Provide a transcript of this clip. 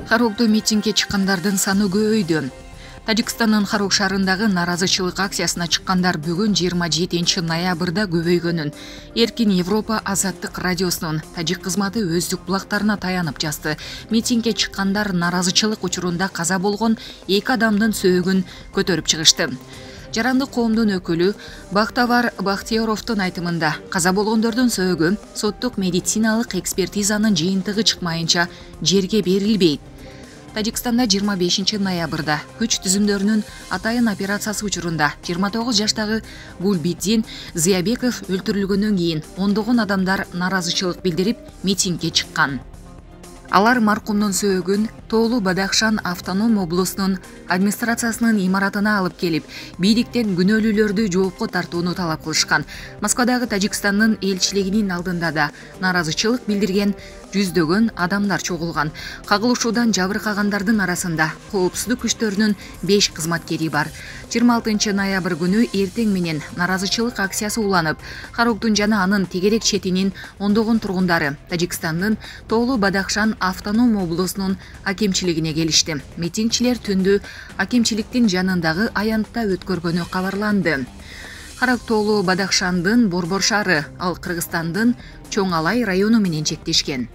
Харокто митингге чыккандардын саны көбөйдү. Тажикстандын Харок шаарындагы наразычылык акциясына чыккандар бүгүн 27 ноябрда көбөйгөнүн Эркин Европа азаттык радиосунун тажик кызматы өздүк булактарына таянып жазды. Митингге чыккандар наразычылык учурунда каза болгон 2 адамдын сөөгүн көтөрүп чыгышты. Жарандык коомдун өкүлү Бактавар Бахтияровдун айтымында каза болгондордун сөөгү соттук медициналык экспертизанын жыйынтыгы чыкмайынча жерге берилбейт. Тажикстанда 25 ноябрда күч түзүмдөрүнүн атайын операциясы учурунда 29 жаштагы Гулбиддин Зиябеков өлтүрүлгөндөн кийин ондогон адамдар наразычылык билдирип митингге чыккан. Алар маркумдун сөөгүн Тоолу Бадахшан автоном облусунун администрациясынын имаратына алып келип, бийликтен күнөөлүүлөрдү жоопко тартууну талап кылышкан. Москвадагы Тажикстандын элчилигинин алдында да наразычылык билдирген жүздөгөн адамдар чогулган. Кагылышуудан жабыркагандардын арасында коопсуздук күчтөрүнүн 5 кызматкери бар. 26 ноябрь күнү эртең менен наразычылык акциясы уланып, Хароктун жана анын тегерек четинин ондогон тургундары Тажикстандын Тоолу Бадахшан автоном облусунун акимчилигине келишти. Митингчилер түндү акимчиликтин жанындагы аянтта өткөргөнү кабарланды. Харок Тоолу Бадахшандын Борбор шаары, ал Кыргызстандын Чоң Алай району менен чектешкен.